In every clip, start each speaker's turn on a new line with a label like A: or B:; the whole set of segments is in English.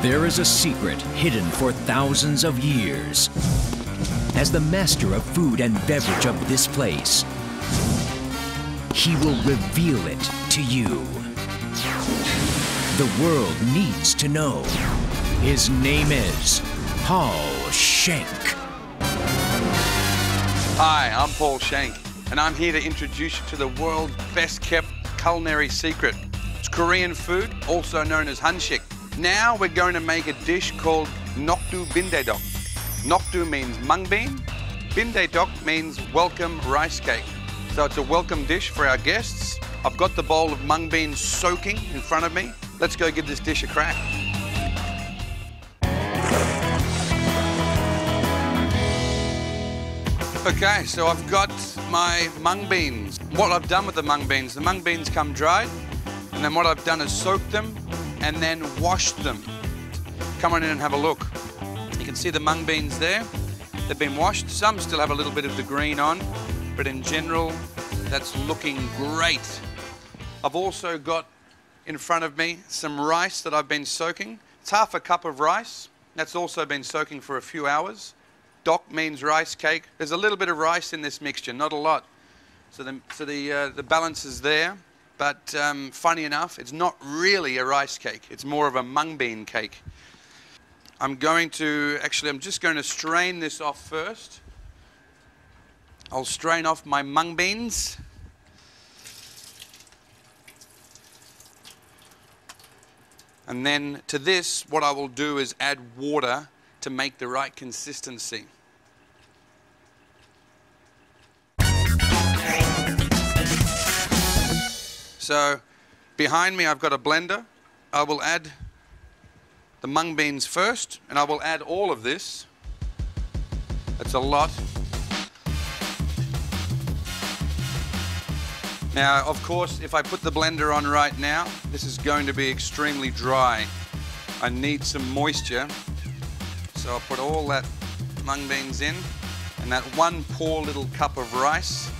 A: There is a secret hidden for thousands of years. As the master of food and beverage of this place, he will reveal it to you. The world needs to know. His name is Paul Schenk.
B: Hi, I'm Paul Schenk, and I'm here to introduce you to the world's best-kept culinary secret. It's Korean food, also known as hanshik. Now we're going to make a dish called 녹두빈대떡. Nokdu means mung bean. 빈대떡 means welcome rice cake. So it's a welcome dish for our guests. I've got the bowl of mung beans soaking in front of me. Let's go give this dish a crack. Okay, so I've got my mung beans. What I've done with the mung beans come dried, and then what I've done is soaked them and then washed them. Come on in and have a look. You can see the mung beans there. They've been washed. Some still have a little bit of the green on, but in general, that's looking great. I've also got in front of me some rice that I've been soaking. It's half a cup of rice. That's also been soaking for a few hours. Dok means rice cake. There's a little bit of rice in this mixture, not a lot. So the balance is there. But funny enough, it's not really a rice cake. It's more of a mung bean cake. I'm just going to strain this off first. I'll strain off my mung beans. And then to this, what I will do is add water to make the right consistency. So behind me I've got a blender. I will add the mung beans first, and I will add all of this. That's a lot. Now, of course, if I put the blender on right now, this is going to be extremely dry. I need some moisture. So I'll put all that mung beans in, and that one poor little cup of rice.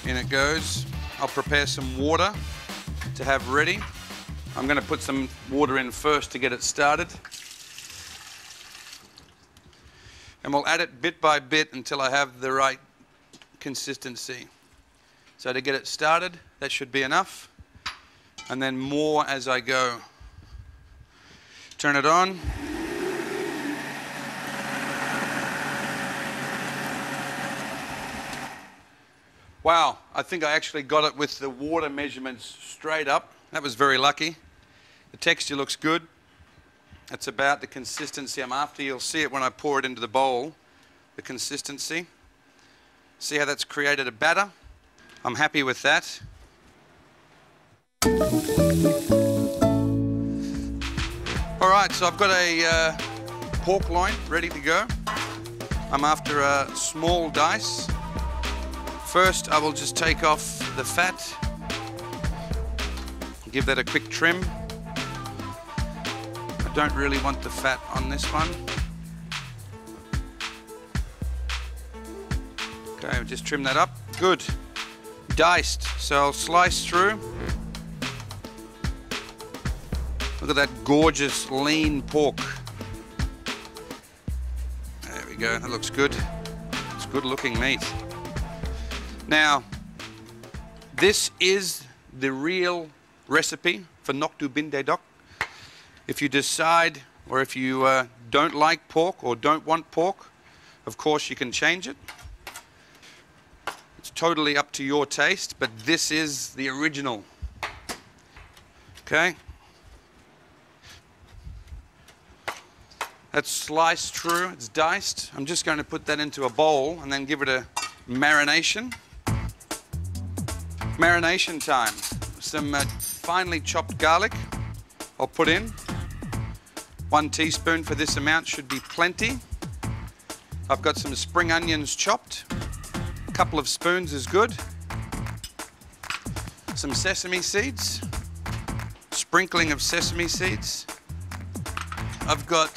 B: In it goes. I'll prepare some water to have ready. I'm going to put some water in first to get it started. And we'll add it bit by bit until I have the right consistency. So to get it started, that should be enough. And then more as I go. Turn it on. Wow, I think I actually got it with the water measurements straight up. That was very lucky. The texture looks good. That's about the consistency I'm after. You'll see it when I pour it into the bowl, the consistency. See how that's created a batter? I'm happy with that. All right, so I've got a pork loin ready to go. I'm after a small dice. First, I will just take off the fat. Give that a quick trim. I don't really want the fat on this one. Okay, just trim that up. Good. Diced. So I'll slice through. Look at that gorgeous lean pork. There we go. That looks good. It's good looking meat. Now, this is the real recipe for 녹두빈대떡. If you decide, or if you don't like pork or don't want pork, of course you can change it. It's totally up to your taste, but this is the original. Okay? That's sliced through, it's diced. I'm just going to put that into a bowl and then give it a marination. Marination time. Some finely chopped garlic I'll put in. 1 teaspoon for this amount should be plenty. I've got some spring onions chopped. A couple of spoons is good. Some sesame seeds. Sprinkling of sesame seeds. I've got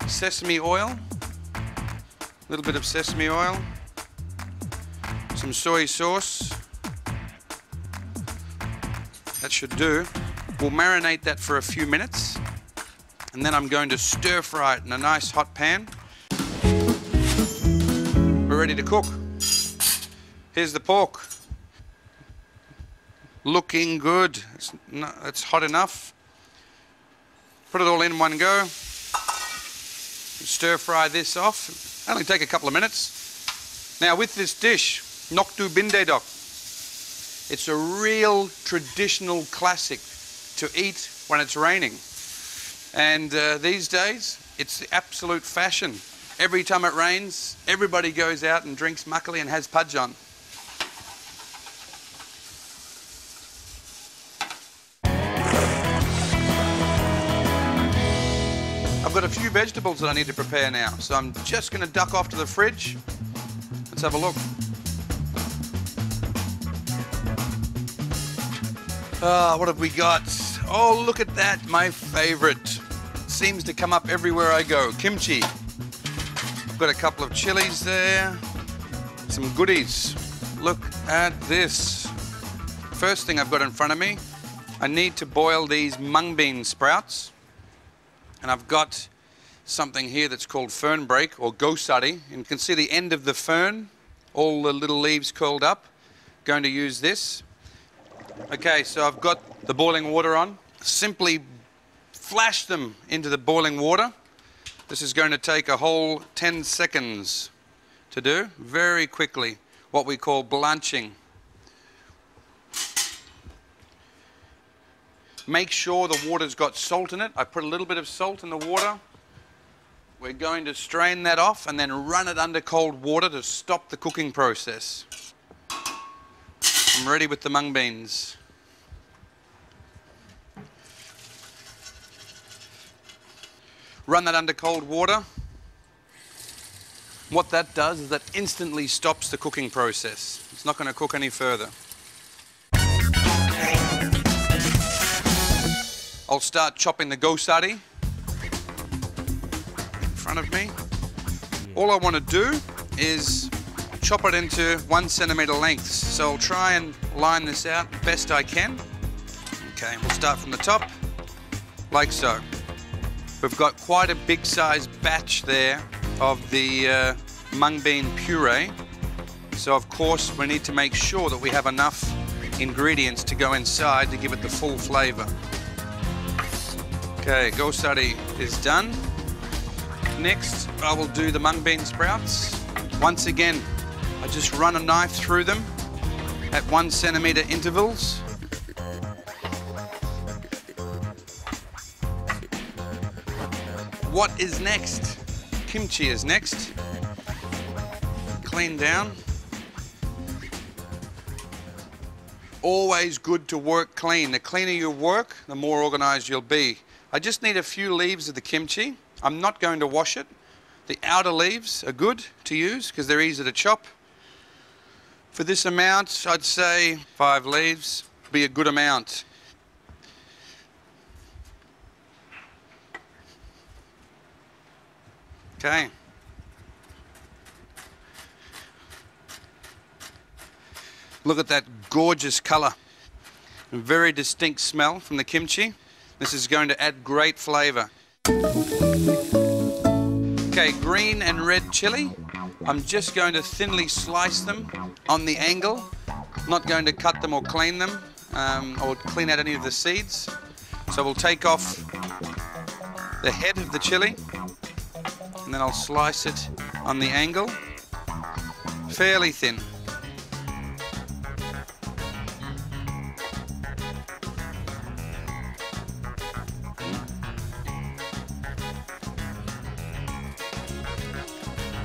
B: sesame oil. A little bit of sesame oil. Some soy sauce. that should do. We'll marinate that for a few minutes, and then I'm going to stir fry it in a nice hot pan. We're ready to cook. Here's the pork. Looking good. It's hot enough. Put it all in one go. Stir fry this off. Only take a couple of minutes. Now with this dish, 녹두빈대떡, it's a real traditional classic to eat when it's raining. And these days, it's the absolute fashion. Every time it rains, everybody goes out and drinks makgeolli and has pancakes. I've got a few vegetables that I need to prepare now, so I'm just going to duck off to the fridge. Let's have a look. What have we got? Oh, look at that, my favorite. Seems to come up everywhere I go. Kimchi. Got a couple of chilies there. Some goodies. Look at this. First thing I've got in front of me, I need to boil these mung bean sprouts. And I've got something here that's called fern break or gosari. And you can see the end of the fern, all the little leaves curled up. Going to use this. Okay, so I've got the boiling water on. Simply flash them into the boiling water. This is going to take a whole 10 seconds to do, very quickly, what we call blanching. Make sure the water's got salt in it. I put a little bit of salt in the water. We're going to strain that off and then run it under cold water to stop the cooking process. I'm ready with the mung beans. Run that under cold water. What that does is that instantly stops the cooking process. It's not going to cook any further. I'll start chopping the gosari in front of me. All I want to do is chop it into 1 centimetre lengths. So I'll try and line this out best I can. Okay, we'll start from the top, like so. We've got quite a big sized batch there of the mung bean puree. So of course we need to make sure that we have enough ingredients to go inside to give it the full flavour. Okay, gosari is done. Next I will do the mung bean sprouts. Once again, I just run a knife through them at 1 centimetre intervals. What is next? Kimchi is next. Clean down. Always good to work clean. The cleaner you work, the more organised you'll be. I just need a few leaves of the kimchi. I'm not going to wash it. The outer leaves are good to use because they're easy to chop. For this amount, I'd say 5 leaves would be a good amount. Okay. Look at that gorgeous colour. A very distinct smell from the kimchi. This is going to add great flavour. Okay, green and red chilli. I'm just going to thinly slice them on the angle. Not going to cut them or clean them or clean out any of the seeds. So we'll take off the head of the chilli and then I'll slice it on the angle, fairly thin.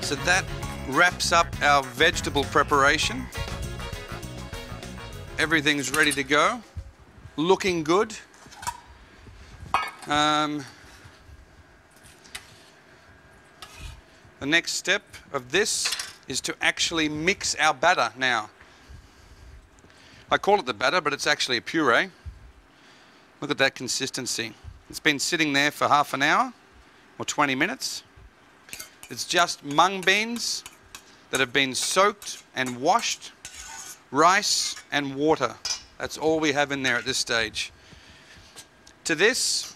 B: So that wraps up our vegetable preparation. Everything's ready to go. Looking good. The next step of this is to actually mix our batter now. I call it the batter, but it's actually a puree. Look at that consistency. It's been sitting there for half an hour or 20 minutes. It's just mung beans that have been soaked and washed, rice and water. That's all we have in there at this stage. To this,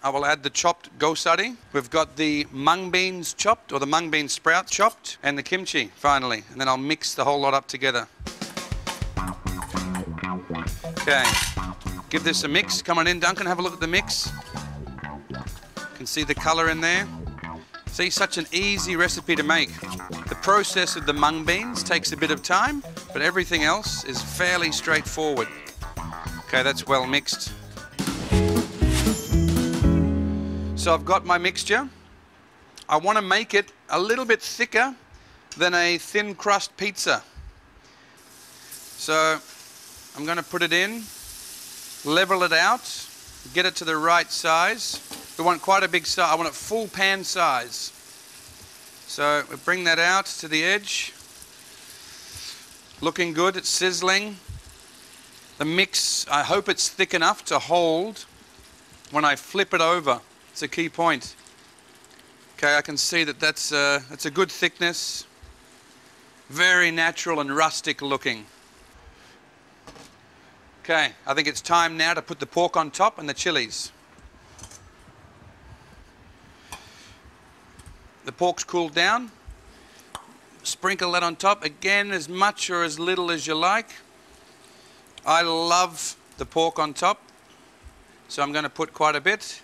B: I will add the chopped gosari. We've got the mung beans chopped, or the mung bean sprout chopped, and the kimchi, finally. And then I'll mix the whole lot up together. Okay, give this a mix. Come on in, Duncan, have a look at the mix. You can see the color in there. See, such an easy recipe to make. The process of the mung beans takes a bit of time, but everything else is fairly straightforward. Okay, that's well mixed. So I've got my mixture. I want to make it a little bit thicker than a thin crust pizza. So I'm going to put it in, level it out, get it to the right size. We want quite a big size. I want it full pan size. So we bring that out to the edge. Looking good, it's sizzling. The mix, I hope it's thick enough to hold when I flip it over. It's a key point. Okay, I can see that that's a good thickness. Very natural and rustic looking. Okay, I think it's time now to put the pork on top and the chilies. The pork's cooled down. Sprinkle that on top, again, as much or as little as you like. I love the pork on top, so I'm going to put quite a bit.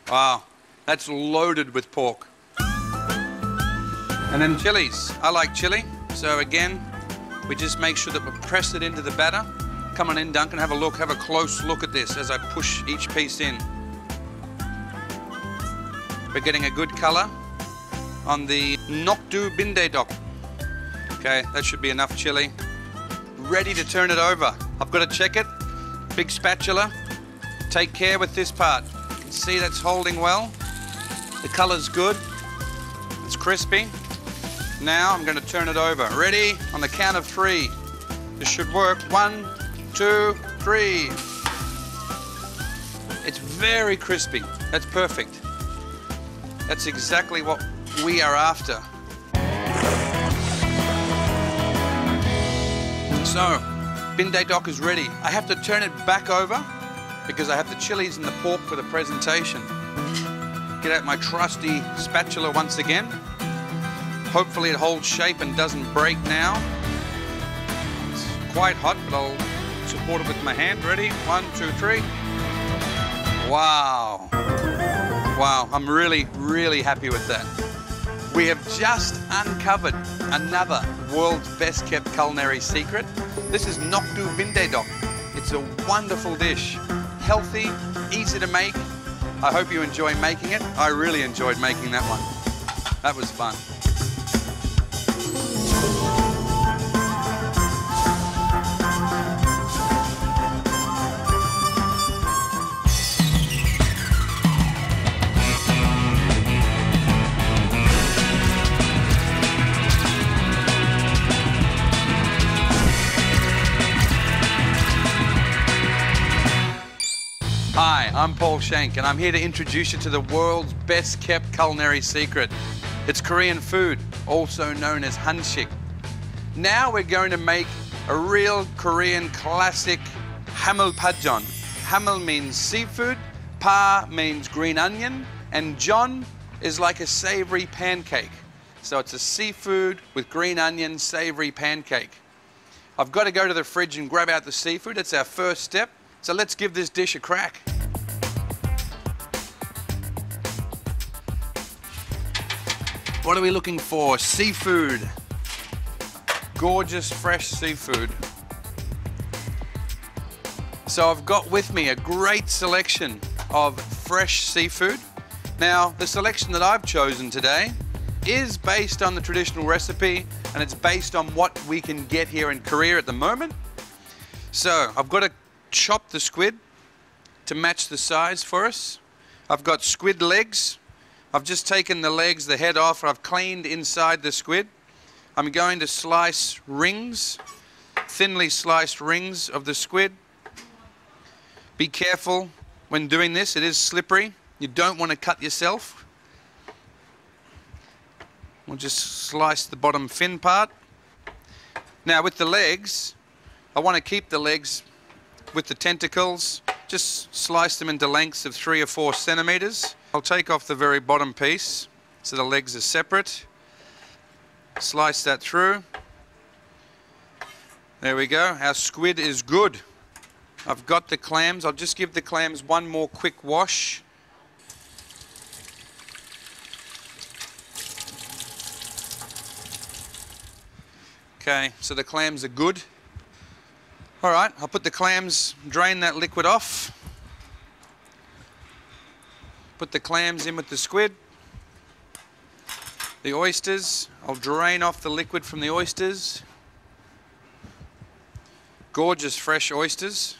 B: Wow, that's loaded with pork. And then chilies. I like chili, so again, we just make sure that we press it into the batter. Come on in, Duncan, have a look, have a close look at this as I push each piece in. We're getting a good color on the 녹두빈대떡. Okay, that should be enough chili. Ready to turn it over. I've got to check it. Big spatula. Take care with this part. You can see that's holding well. The color's good. It's crispy. Now I'm going to turn it over. Ready? On the count of 3. This should work. 1, 2, 3. It's very crispy. That's perfect. That's exactly what we are after. So, 빈대떡 is ready. I have to turn it back over because I have the chilies and the pork for the presentation. Get out my trusty spatula once again. Hopefully it holds shape and doesn't break now. It's quite hot, but I'll support it with my hand. Ready? 1, 2, 3. Wow. Wow, I'm really, really happy with that. We have just uncovered another world's best kept culinary secret. This is 녹두빈대떡. It's a wonderful dish. Healthy, easy to make. I hope you enjoy making it. I really enjoyed making that one. That was fun. Hi, I'm Paul Schenk, and I'm here to introduce you to the world's best kept culinary secret. It's Korean food, also known as hanshik. Now we're going to make a real Korean classic 해물파전. 해물 means seafood, pa means green onion, and jeon is like a savory pancake. So it's a seafood with green onion savory pancake. I've got to go to the fridge and grab out the seafood. It's our first step. So let's give this dish a crack. What are we looking for? Seafood. Gorgeous fresh seafood. So I've got with me a great selection of fresh seafood. Now, the selection that I've chosen today is based on the traditional recipe, and it's based on what we can get here in Korea at the moment. So I've got to chop the squid to match the size for us. I've got squid legs. I've just taken the legs, the head off, and I've cleaned inside the squid. I'm going to slice rings, thinly sliced rings of the squid. Be careful when doing this, it is slippery. You don't want to cut yourself. We'll just slice the bottom fin part. Now with the legs, I want to keep the legs with the tentacles. Just slice them into lengths of 3 or 4 centimeters. I'll take off the very bottom piece so the legs are separate. Slice that through. There we go. Our squid is good. I've got the clams. I'll just give the clams one more quick wash. Okay, so the clams are good. All right, I'll put the clams, drain that liquid off. Put the clams in with the squid. The oysters, I'll drain off the liquid from the oysters. Gorgeous fresh oysters.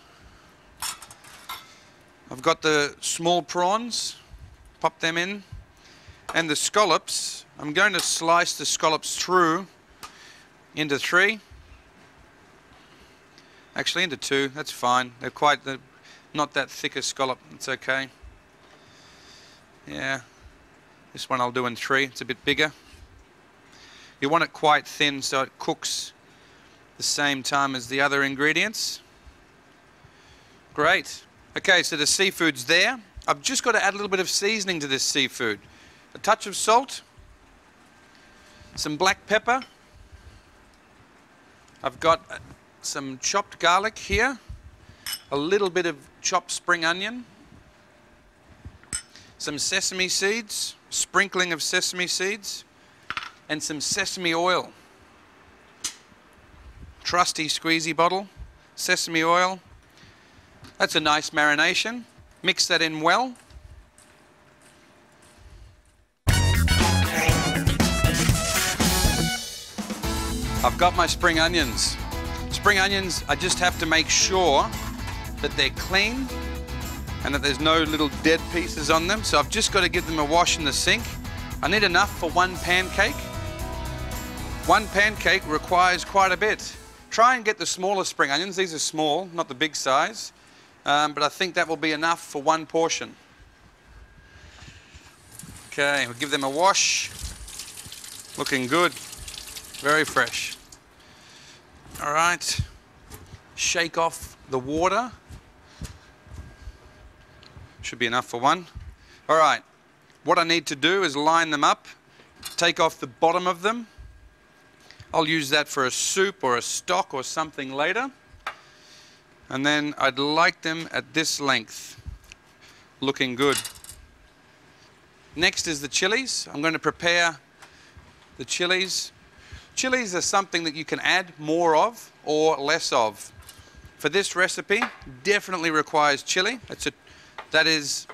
B: I've got the small prawns, pop them in. And the scallops, I'm going to slice the scallops through into 3. Actually into 2, that's fine. They're not that thick a scallop, it's okay. Yeah, this one I'll do in 3, it's a bit bigger. You want it quite thin so it cooks the same time as the other ingredients. Great. Okay, so the seafood's there. I've just got to add a little bit of seasoning to this seafood. A touch of salt, some black pepper. I've got some chopped garlic here, a little bit of chopped spring onion, some sesame seeds, sprinkling of sesame seeds, and some sesame oil. Trusty squeezy bottle, sesame oil. That's a nice marination. Mix that in well. I've got my spring onions. Spring onions, I just have to make sure that they're clean and that there's no little dead pieces on them. So I've just got to give them a wash in the sink. I need enough for 1 pancake. 1 pancake requires quite a bit. Try and get the smaller spring onions. These are small, not the big size. But I think that will be enough for 1 portion. Okay, we'll give them a wash. Looking good. Very fresh. All right. Shake off the water. Should be enough for 1. All right. What I need to do is line them up. Take off the bottom of them. I'll use that for a soup or a stock or something later. And then I'd like them at this length. Looking good. Next is the chilies. I'm going to prepare the chilies. Chilies are something that you can add more of or less of. For this recipe, definitely requires chili. That is,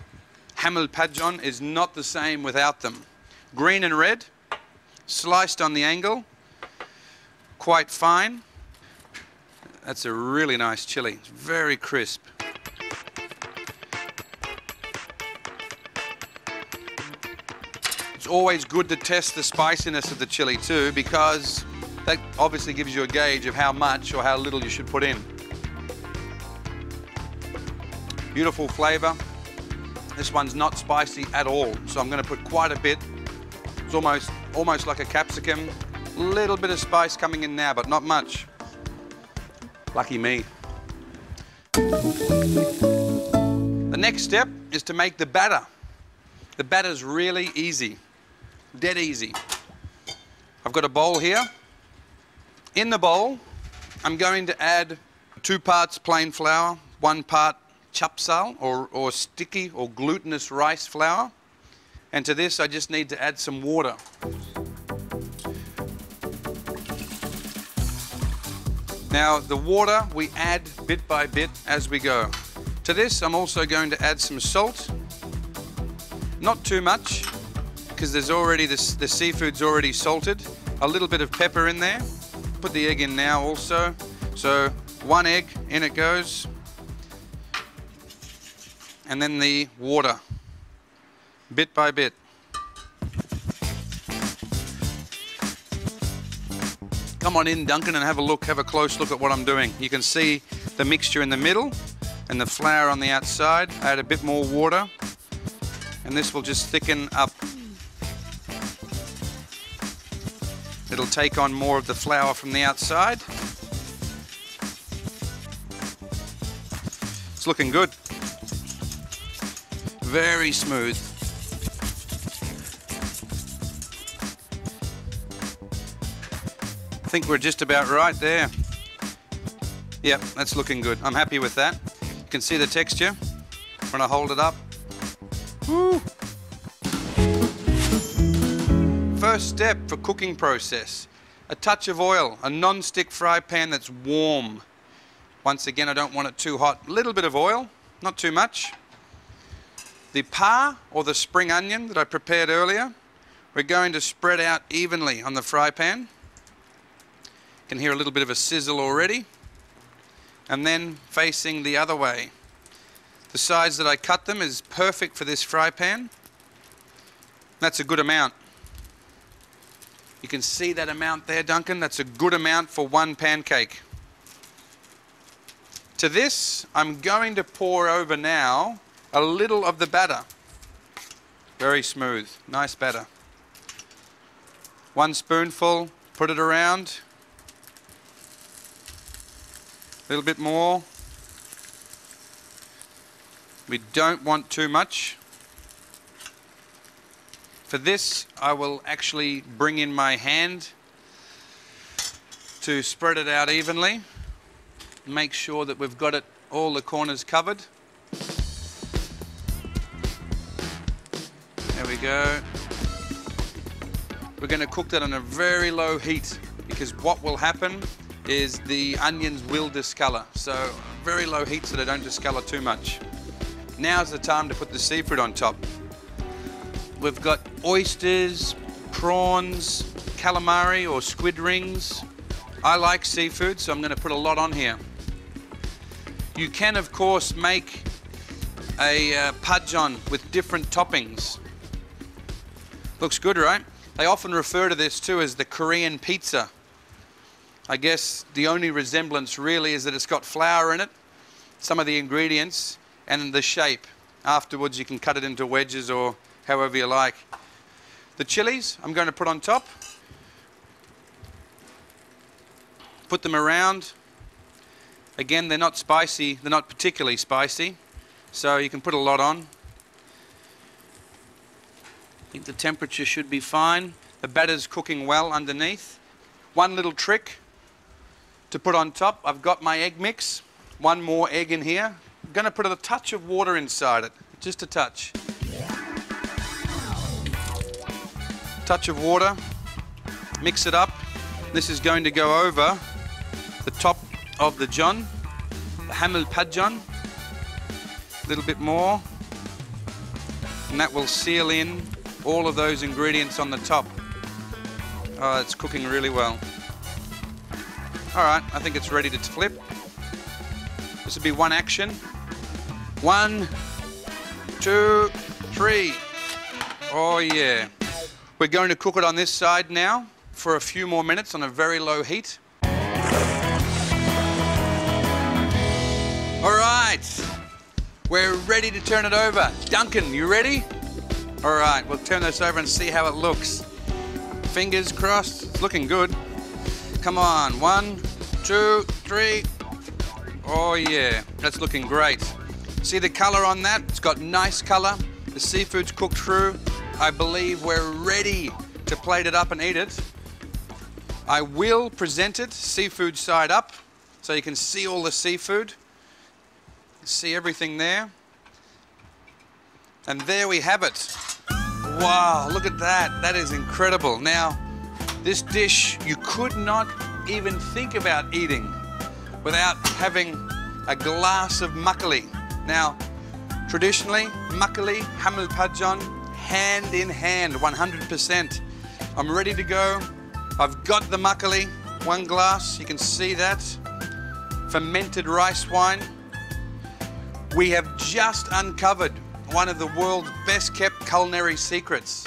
B: 해물파전 is not the same without them. Green and red, sliced on the angle, quite fine. That's a really nice chili. It's very crisp. It's always good to test the spiciness of the chili too, because that obviously gives you a gauge of how much or how little you should put in. Beautiful flavor. This one's not spicy at all, so I'm going to put quite a bit. It's almost like a capsicum. A little bit of spice coming in now, but not much. Lucky me. The next step is to make the batter. The batter's really easy. Dead easy. I've got a bowl here. In the bowl, I'm going to add 2 parts plain flour, 1 part chapsal or sticky or glutinous rice flour. And to this, I just need to add some water. Now, the water we add bit by bit as we go. To this, I'm also going to add some salt. Not too much, because there's already the seafood's already salted. A little bit of pepper in there. Put the egg in now also. So 1 egg, in it goes. And then the water, bit by bit. Come on in, Duncan, and have a close look at what I'm doing. You can see the mixture in the middle and the flour on the outside. Add a bit more water, and this will just thicken up. It'll take on more of the flour from the outside. It's looking good. Very smooth. I think we're just about right there. Yep, that's looking good. I'm happy with that. You can see the texture when I hold it up. Woo. First step for cooking process. A touch of oil, a non-stick fry pan that's warm. Once again, I don't want it too hot. A little bit of oil, not too much. The pa, or the spring onion that I prepared earlier, we're going to spread out evenly on the fry pan. You can hear a little bit of a sizzle already. And then facing the other way. The size that I cut them is perfect for this fry pan. That's a good amount. You can see that amount there, Duncan. That's a good amount for one pancake. To this, I'm going to pour over now a little of the batter. Very smooth, nice batter. 1 spoonful, put it around. A little bit more. We don't want too much. For this, I will actually bring in my hand to spread it out evenly. Make sure that we've got it, all the corners covered. There we go. We're going to cook that on a very low heat, because what will happen is the onions will discolor. So very low heat so they don't discolor too much. Now's the time to put the seafood on top. We've got oysters, prawns, calamari or squid rings. I like seafood, so I'm going to put a lot on here. You can, of course, make a pajon with different toppings. Looks good, right? They often refer to this too as the Korean pizza. I guess the only resemblance really is that it's got flour in it, some of the ingredients, and the shape. Afterwards you can cut it into wedges or however you like. The chilies I'm going to put on top. Put them around. Again, they're not spicy, they're not particularly spicy, so you can put a lot on. I think the temperature should be fine. The batter's cooking well underneath. One little trick to put on top, I've got my egg mix. One more egg in here. I'm going to put a touch of water inside it, just a touch. Touch of water, mix it up. This is going to go over the top of the Jeon, the 해물파전. A little bit more, and that will seal in all of those ingredients on the top. Oh, it's cooking really well. Alright, I think it's ready to flip. This will be one action. 1, 2, 3. Oh yeah. We're going to cook it on this side now for a few more minutes on a very low heat. Alright, we're ready to turn it over. Duncan, you ready? Alright, we'll turn this over and see how it looks. Fingers crossed, it's looking good. Come on, 1, 2, 3. Oh yeah, that's looking great. See the color on that? It's got nice color. The seafood's cooked through. I believe we're ready to plate it up and eat it. I will present it seafood side up so you can see all the seafood. See everything there. And there we have it. Wow, look at that. That is incredible. Now, this dish you could not even think about eating without having a glass of makgeolli. Now, traditionally, makgeolli, 해물파전, hand in hand, 100%. I'm ready to go. I've got the makgeolli, 1 glass, you can see that. Fermented rice wine. We have just uncovered one of the world's best kept culinary secrets.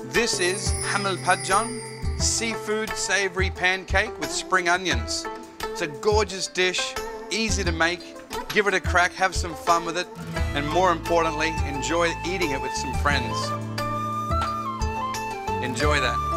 B: This is 해물파전, seafood savory pancake with spring onions. It's a gorgeous dish, easy to make. Give it a crack, have some fun with it, and more importantly, enjoy eating it with some friends. Enjoy that.